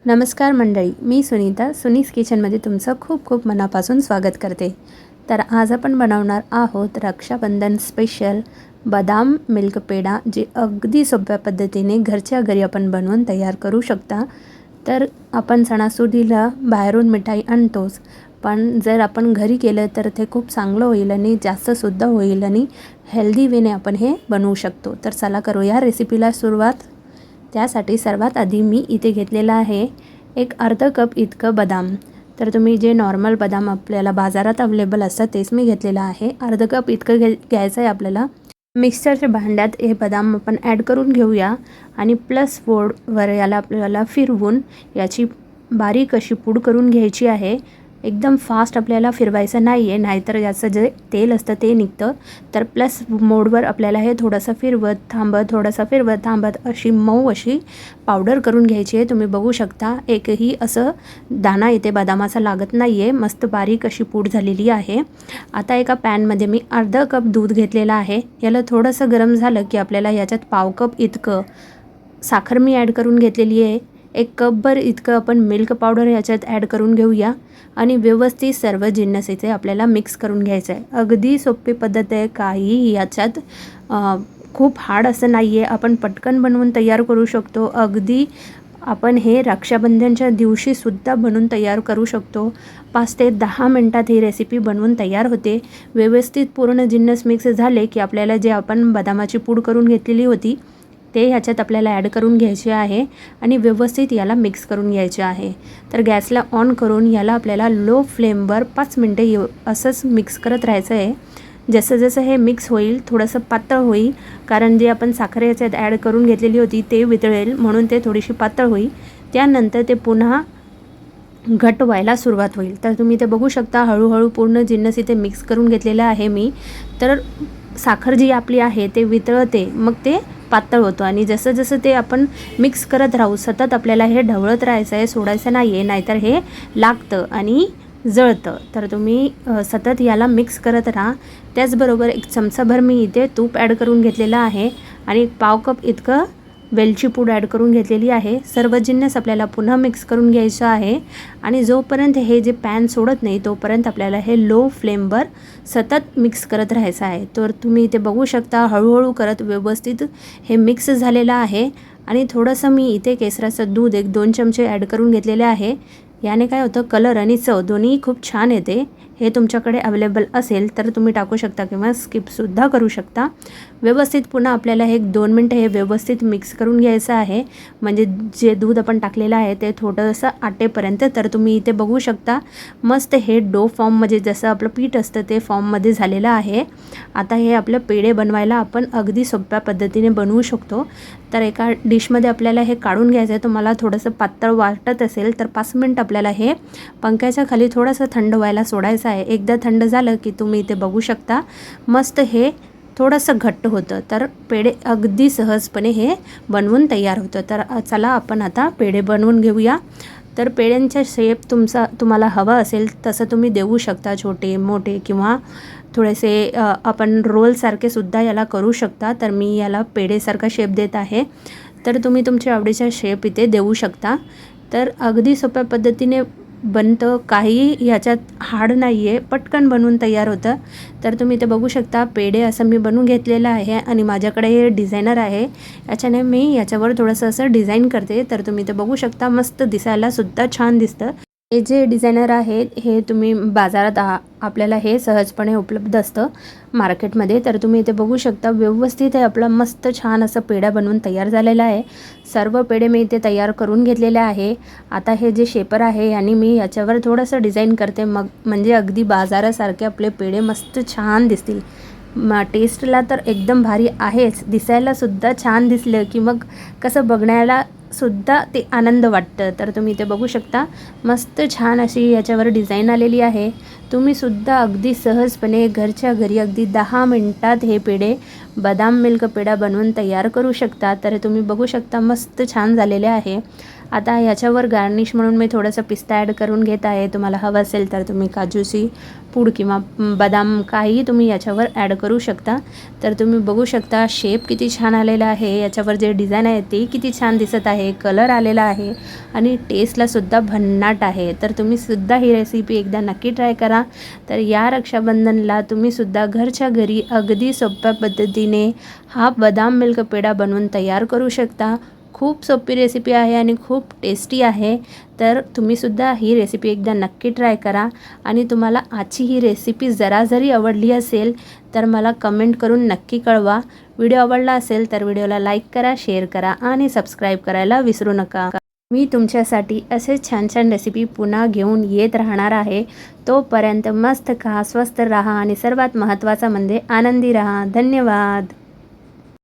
नमस्कार मंडळी, मी सुनीता सुनीस किचनमध्ये तुमचं खूप खूप मनापासून स्वागत करते। तर आज आपण बनवणार आहोत रक्षाबंधन स्पेशल बदाम मिल्क पेढा, जे अगदी सोप्या पद्धतीने घरच्या घरी आपण बनवून तयार करू शकता। तर आपण सणासुदीला बाहेरून मिठाई आणतोच, पण जर आपण घरी केलं तर ते खूप चांगलं होईल आणि जास्तसुद्धा होईल आणि हेल्दी वेने आपण हे बनवू शकतो। तर चला करूया रेसिपीला सुरुवात। त्यासाठी सर्वात आधी मी इथे घेतलेला आहे एक अर्धा कप इतकं बदाम। तर तुम्ही जे नॉर्मल बदाम आपल्याला बाजारात अवेलेबल असतात तेच मी घेतलेलं आहे। अर्धा कप इतकं घ्यायचं आहे आपल्याला। मिक्सरच्या भांड्यात हे बदाम आपण ॲड करून घेऊया आणि प्लस बोर्डवर याला आपल्याला फिरवून याची बारीक अशी पूड करून घ्यायची आहे। एकदम फास्ट आपल्याला फिरवायचं नाही आहे, नाहीतर याचं जे तेल असतं ते निघतं। तर प्लस मोडवर आपल्याला हे थोडंसं फिरवत थांबत थोडंसं फिरवत थांबत अशी मऊ अशी पावडर करून घ्यायची आहे। तुम्ही बघू शकता एकही असं दाणा इथे बदामाचा लागत नाही आहे, मस्त बारीक अशी पूड झालेली आहे। आता एका पॅनमध्ये मी अर्धा कप दूध घेतलेलं आहे। याला थोडंसं गरम झालं की आपल्याला याच्यात पाव कप इतकं साखर मी ॲड करून घेतलेली आहे। एक कपभर इतकं आपण मिल्क पावडर याच्यात ॲड करून घेऊया आणि व्यवस्थित सर्व जिन्नस इथे आपल्याला मिक्स करून घ्यायचं आहे। अगदी सोपी पद्धत आहे, काही याच्यात खूप हार्ड असं नाही आहे, आपण पटकन बनवून तयार करू शकतो। अगदी आपण हे रक्षाबंधनच्या दिवशीसुद्धा बनवून तयार करू शकतो। 5 ते 10 मिनटात ही रेसिपी बनवून तयार होते। व्यवस्थित पूर्ण जिन्नस मिक्स झाले की आपल्याला जे आपण बदामाची पूड करून घेतलेली होती ते ह्याच्यात आपल्याला ॲड करून घ्यायचे आहे आणि व्यवस्थित याला मिक्स करून घ्यायचे आहे। तर गॅसला ऑन करून याला आपल्याला लो फ्लेमवर 5 मिनटे असंच मिक्स करत राहायचं आहे। जसं जसं हे मिक्स होईल थोडंसं पातळ होईल, कारण जे आपण साखर याच्यात ॲड करून घेतलेली होती ते वितळेल, म्हणून ते थोडीशी पातळ होईल। त्यानंतर ते पुन्हा घट व्हायला सुरुवात होईल। तर तुम्ही ते बघू शकता हळूहळू पूर्ण जिन्नस इथे मिक्स करून घेतलेला आहे मी। तर साखर जी आपली आहे ते वितळते, मग ते पातळ होतं आणि जसं जसं ते आपण मिक्स करत राहू सतत आपल्याला हे ढवळत राहायचं आहे, सोडायचं नाही आहे, नाहीतर हे लागतं आणि जळतं। तर तुम्ही सतत याला मिक्स करत राहा। त्याचबरोबर एक चमचाभर मी इथे तूप ॲड करून घेतलेलं आहे आणि पाव कप इतकं वेलची पूड ॲड करून घेतलेली आहे। सर्व जिन्नस आपल्याला पुन्हा मिक्स करून घ्यायचं आहे आणि जोपर्यंत हे जे पॅन सोडत नाही तोपर्यंत आपल्याला हे लो फ्लेमवर सतत मिक्स करत राहायचं आहे। तर तुम्ही इथे बघू शकता हळूहळू करत व्यवस्थित हे मिक्स झालेलं आहे आणि थोडंसं मी इथे केसराचं दूध 1-2 चमचे ॲड करून घेतलेले आहे। याने काय होतं, कलर आणि चव दोन्ही खूप छान येते। हे तुमच्याकडे अवेलेबल असेल तर तुम्ही टाकू शकता किंवा स्किपसुद्धा करू शकता। व्यवस्थित पुन्हा आपल्याला हे 1-2 मिनटं हे व्यवस्थित मिक्स करून घ्यायचं आहे, म्हणजे जे दूध आपण टाकलेलं आहे ते थोडंसं आटेपर्यंत। तर तुम्ही इथे बघू शकता मस्त हे डो फॉर्ममध्ये जसं आपलं पीठ असतं ते फॉर्ममध्ये झालेलं आहे। आता हे आपलं पेढे बनवायला आपण अगदी सोप्या पद्धतीने बनवू शकतो। तर एका डिशमध्ये आपल्याला हे काढून घ्यायचं आहे। तुम्हाला थोडंसं पातळ वाटत असेल तर 5 मिनिट आपल्याला हे पंख्याच्या खाली थोडंसं थंड व्हायला सोडायचं आहे। एकदा थंड झालं की तुम्ही इथे बघू शकता मस्त हे थोडंसं घट्ट होतं, तर पेढे अगदी सहजपणे हे बनवून तयार होतं। तर चला आपण आता पेढे बनवून घेऊया। तर पेढ्यांचा शेप तुम्हाला हवा असेल तसं तुम्ही देऊ शकता, छोटे मोठे किंवा थोडेसे आपण रोलसारखे सुद्धा याला करू शकता। तर मी याला पेढेसारखा शेप देत आहे, तर तुम्ही तुमच्या आवडीचा शेप इथे देऊ शकता। तर अगदी सोप्या पद्धतीने बनतं, काही ह्याच्यात हार्ड नाही आहे, पटकन बनवून तयार होतं। तर तुम्ही ते बघू शकता पेढे असं मी बनवून घेतलेलं आहे आणि माझ्याकडे हे डिझायनर आहे, याच्याने मी याच्यावर थोडंसं असं डिझाईन करते। तर तुम्ही ते बघू शकता मस्त दिसायला सुद्धा छान दिसतं। हे जे डिझायनर आहे हे तुम्ही बाजारात आपल्याला हे सहजपणे उपलब्ध असतं मार्केटमध्ये। तर तुम्ही इथे बघू शकता व्यवस्थित हे आपलं मस्त छान असं पेढा बनवून तयार झालेला आहे। सर्व पेढे मी इथे तयार करून घेतलेले आहे। आता हे जे शेपर आहे आणि मी याच्यावर थोडंसं डिझाईन करते, मग म्हणजे अगदी बाजारासारखे आपले पेढे मस्त छान दिसतील। टेस्टला तर एकदम भारी आहेच, दिसायला सुद्धा छान दिसलं की मग कसं बघण्याला सुद्धा ते आनंद वाटतं। तर तुम्ही इथे बघू शकता मस्त छान अशी याच्यावर डिझाईन आलेली आहे। तुम्ही सुद्धा अगदी सहजपणे घरच्या घरी अगदी 10 मिनिटात हे पेढे बदाम मिल्क पेढा बनवून तयार करू शकता। तर तुम्ही बघू शकता मस्त छान झालेले आहे। आता याच्यावर गार्निश म्हणून मी थोडंसं पिस्ता ॲड करून घेत आहे. तुम्हाला हवं असेल तर तुम्ही काजूची पूड किंवा बदाम काहीही तुम्ही याच्यावर ॲड करू शकता. तर तुम्ही बघू शकता शेप किती छान आलेला आहे. याच्यावर जे डिझाईन आहे ते किती छान दिसत आहे, कलर आलेला आहे आणि टेस्टलासुद्धा भन्नाट आहे. तर तुम्हीसुद्धा ही रेसिपी एकदा नक्की ट्राय करा. तर या रक्षाबंधनला तुम्हीसुद्धा घरच्या घरी अगदी सोप्या पद्धतीने हा बदाम मिल्क पेढा बनवून तयार करू शकता. खूप सोपी रेसिपी आहे आणि खूप टेस्टी आहे. तर तुम्हीसुद्धा ही रेसिपी एकदा नक्की ट्राय करा आणि तुम्हाला आजची ही रेसिपी जरा जरी आवडली असेल तर मला कमेंट करून नक्की कळवा. व्हिडिओ आवडला असेल तर व्हिडिओला लाईक करा, शेअर करा आणि सबस्क्राईब करायला विसरू नका. मी तुमच्यासाठी असे छान छान रेसिपी पुन्हा घेऊन येत राहणार आहे. तोपर्यंत मस्त खा, स्वस्थ राहा आणि सर्वात महत्त्वाचं म्हणजे आनंदी राहा. धन्यवाद.